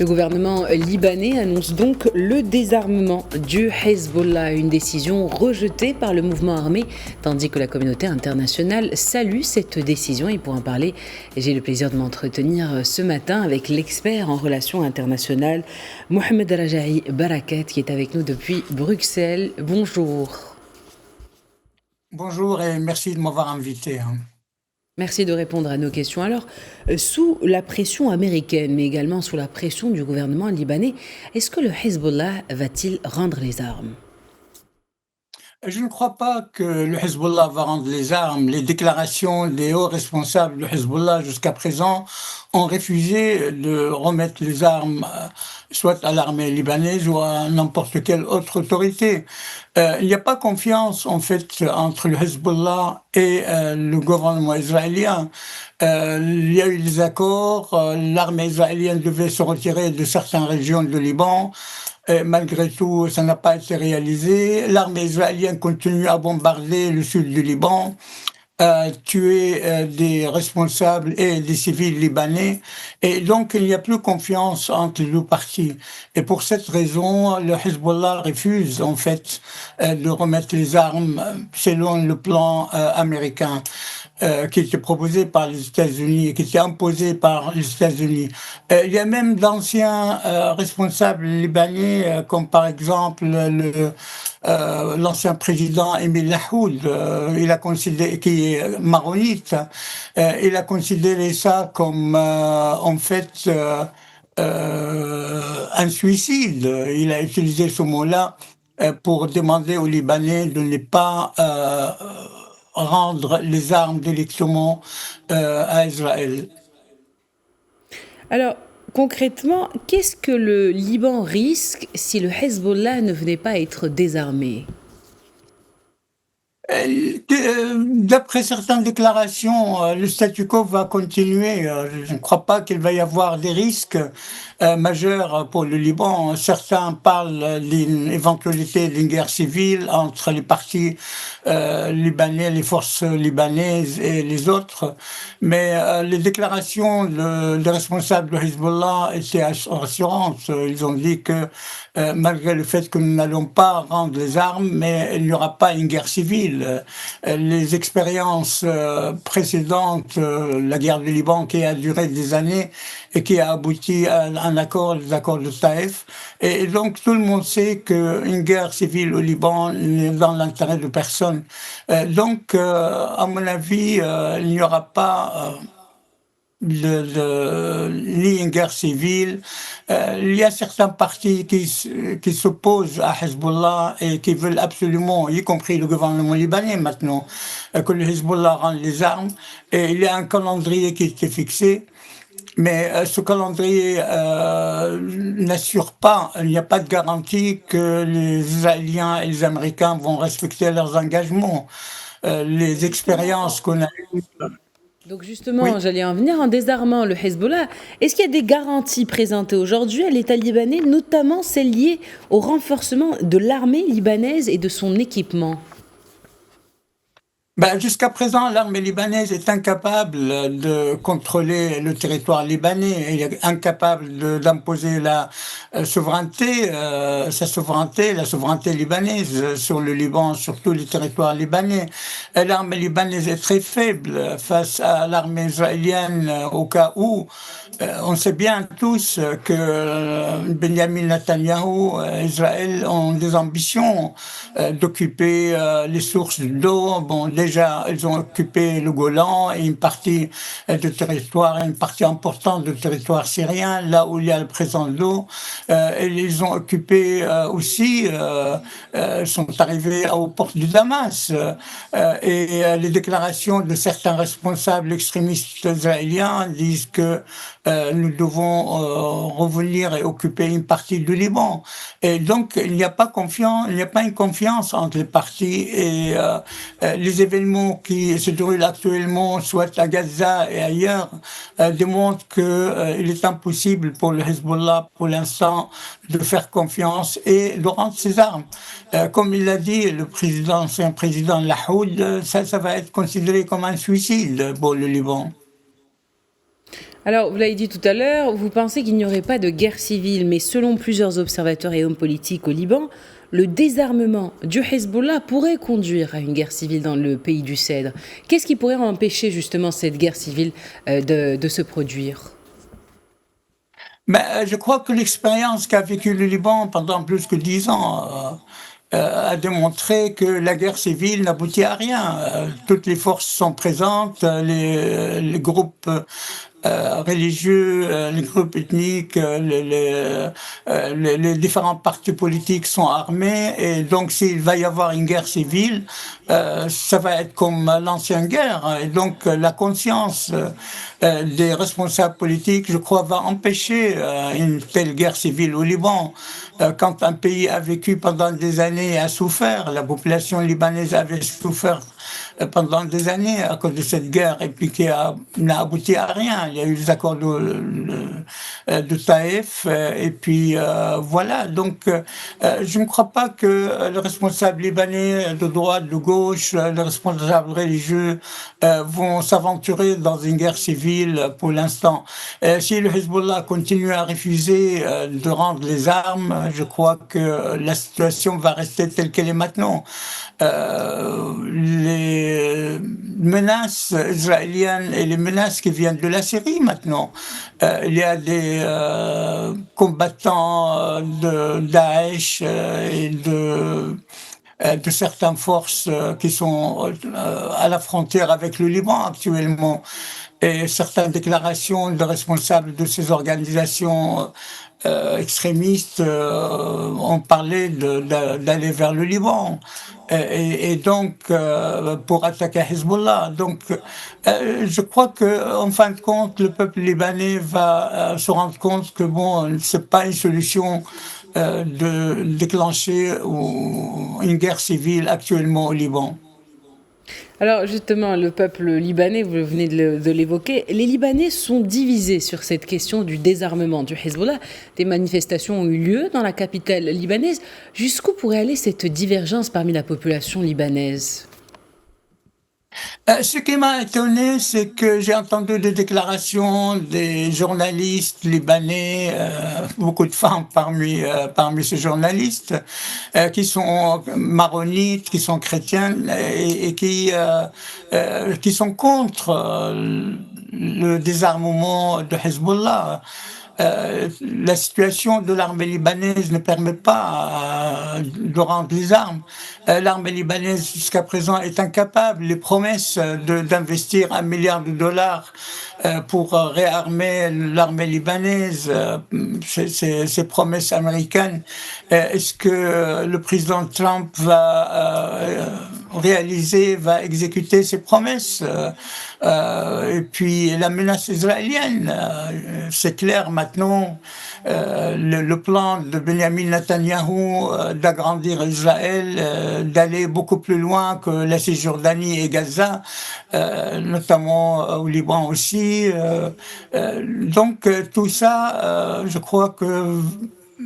Le gouvernement libanais annonce donc le désarmement du Hezbollah, une décision rejetée par le mouvement armé, tandis que la communauté internationale salue cette décision. Et pour en parler, j'ai le plaisir de m'entretenir ce matin avec l'expert en relations internationales, Mohamed Rajahi Barakat, qui est avec nous depuis Bruxelles. Bonjour. Bonjour et merci de m'avoir invité. Merci de répondre à nos questions. Alors, sous la pression américaine, mais également sous la pression du gouvernement libanais, est-ce que le Hezbollah va-t-il rendre les armes? Je ne crois pas que le Hezbollah va rendre les armes. Les déclarations des hauts responsables du Hezbollah jusqu'à présent ont refusé de remettre les armes soit à l'armée libanaise ou à n'importe quelle autre autorité. Il n'y a pas confiance en fait entre le Hezbollah et le gouvernement israélien. Il y a eu des accords, l'armée israélienne devait se retirer de certaines régions du Liban. Malgré tout, ça n'a pas été réalisé. L'armée israélienne continue à bombarder le sud du Liban, tuer des responsables et des civils libanais. Et donc, il n'y a plus confiance entre les deux parties. Et pour cette raison, le Hezbollah refuse, en fait, de remettre les armes selon le plan américain. Qui était proposé par les États-Unis, qui était imposé par les États-Unis. Il y a même d'anciens responsables libanais, comme par exemple l'ancien président Émile Lahoud, il a considéré, qui est maronite, il a considéré ça comme en fait un suicide. Il a utilisé ce mot-là pour demander aux Libanais de ne pas rendre les armes directement à Israël. Alors, concrètement, qu'est-ce que le Liban risque si le Hezbollah ne venait pas à être désarmé? D'après certaines déclarations, le statu quo va continuer. Je ne crois pas qu'il va y avoir des risques majeurs pour le Liban. Certains parlent d'une éventualité d'une guerre civile entre les partis libanais, les forces libanaises et les autres. Mais les déclarations des responsables de Hezbollah étaient rassurantes. Ils ont dit que malgré le fait que nous n'allons pas rendre les armes, mais il n'y aura pas une guerre civile. Les expériences précédentes, la guerre du Liban qui a duré des années et qui a abouti à un accord, les accords de Taïf. Et donc tout le monde sait qu'une guerre civile au Liban n'est dans l'intérêt de personne. À mon avis, il n'y aura pas ni une guerre civile. Il y a certains partis qui s'opposent à Hezbollah et qui veulent absolument, y compris le gouvernement libanais maintenant, que le Hezbollah rende les armes. Et il y a un calendrier qui était fixé. Mais ce calendrier n'assure pas, il n'y a pas de garantie que les Israéliens et les Américains vont respecter leurs engagements. Les expériences qu'on a eues. Donc justement, Oui. j'allais en venir, en désarmant le Hezbollah, est-ce qu'il y a des garanties présentées aujourd'hui à l'État libanais, notamment celles liées au renforcement de l'armée libanaise et de son équipement? Jusqu'à présent, l'armée libanaise est incapable de contrôler le territoire libanais. Elle est incapable d'imposer la souveraineté, la souveraineté libanaise sur le Liban, sur tous les territoires libanais. Et l'armée libanaise est très faible face à l'armée israélienne au cas où. On sait bien tous que Benjamin Netanyahou, Israël ont des ambitions d'occuper les sources d'eau. Bon, déjà, ils ont occupé le Golan et une partie de territoire, une partie importante du territoire syrien, là où il y a le présent d'eau. Et ils ont occupé aussi, sont arrivés aux portes du Damas. Les déclarations de certains responsables extrémistes israéliens disent que nous devons revenir et occuper une partie du Liban. Et donc, il n'y a pas une confiance entre les parties et les événements qui se déroulent actuellement, soit à Gaza et ailleurs, démontrent qu'il est impossible pour le Hezbollah, pour l'instant, de faire confiance et de rendre ses armes. Comme il l'a dit, c'est un président Lahoud, ça va être considéré comme un suicide pour le Liban. Alors, vous l'avez dit tout à l'heure, vous pensez qu'il n'y aurait pas de guerre civile, mais selon plusieurs observateurs et hommes politiques au Liban, le désarmement du Hezbollah pourrait conduire à une guerre civile dans le pays du Cèdre. Qu'est-ce qui pourrait empêcher justement cette guerre civile de se produire? Mais je crois que l'expérience qu'a vécu le Liban pendant plus que 10 ans a démontré que la guerre civile n'aboutit à rien. Toutes les forces sont présentes, les groupes religieux, les groupes ethniques, les différents partis politiques sont armés, et donc s'il va y avoir une guerre civile, ça va être comme l'ancienne guerre. Et donc la conscience des responsables politiques, je crois, va empêcher une telle guerre civile au Liban. Quand un pays a vécu pendant des années et a souffert, la population libanaise avait souffert pendant des années à cause de cette guerre, et puis n'a abouti à rien. Il y a eu les accords de Taïf, et puis voilà. Donc je ne crois pas que les responsables libanais de droite, de gauche, les responsables religieux vont s'aventurer dans une guerre civile pour l'instant. Si le Hezbollah continue à refuser de rendre les armes, je crois que la situation va rester telle qu'elle est maintenant. Les menaces israéliennes et les menaces qui viennent de la Syrie maintenant. Il y a des combattants de Daesh et de certaines forces qui sont à la frontière avec le Liban actuellement. Et certaines déclarations de responsables de ces organisations extrémistes ont parlé d'aller vers le Liban. Et donc, pour attaquer Hezbollah. Donc, je crois que, en fin de compte, le peuple libanais va se rendre compte que bon, c'est pas une solution de déclencher une guerre civile actuellement au Liban. Alors justement, le peuple libanais, vous venez de l'évoquer, les Libanais sont divisés sur cette question du désarmement du Hezbollah. Des manifestations ont eu lieu dans la capitale libanaise. Jusqu'où pourrait aller cette divergence parmi la population libanaise? Ce qui m'a étonné, c'est que j'ai entendu des déclarations des journalistes libanais, beaucoup de femmes parmi ces journalistes, qui sont maronites, qui sont chrétiennes et qui sont contre le désarmement de Hezbollah. La situation de l'armée libanaise ne permet pas de rendre les armes. L'armée libanaise jusqu'à présent est incapable. Les promesses d'investir 1 milliard de dollars pour réarmer l'armée libanaise, ces promesses américaines, est-ce que le président Trump va exécuter ces promesses? Et puis la menace israélienne, c'est clair maintenant, le plan de Benjamin Netanyahou d'agrandir Israël, d'aller beaucoup plus loin que la Cisjordanie et Gaza, notamment au Liban aussi. Donc tout ça, je crois que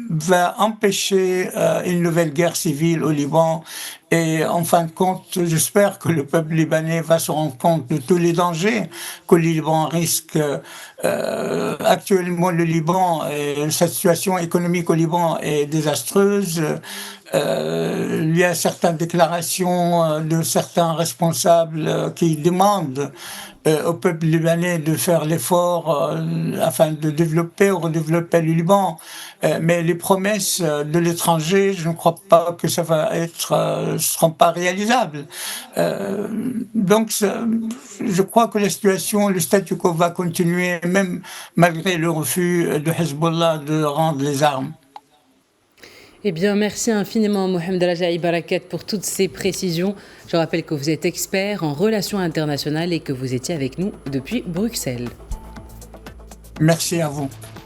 va empêcher une nouvelle guerre civile au Liban. Et en fin de compte, j'espère que le peuple libanais va se rendre compte de tous les dangers que le Liban risque. Actuellement, le Liban, sa situation économique au Liban est désastreuse. Il y a certaines déclarations de certains responsables qui demandent au peuple libanais de faire l'effort afin de développer ou redévelopper le Liban. Mais les promesses de l'étranger, je ne crois pas que ça va seront pas réalisables. Donc, je crois que la situation, le statu quo va continuer, même malgré le refus de Hezbollah de rendre les armes. Eh bien, merci infiniment, Mohamed Rajaï Barakat, pour toutes ces précisions. Je rappelle que vous êtes expert en relations internationales et que vous étiez avec nous depuis Bruxelles. Merci à vous.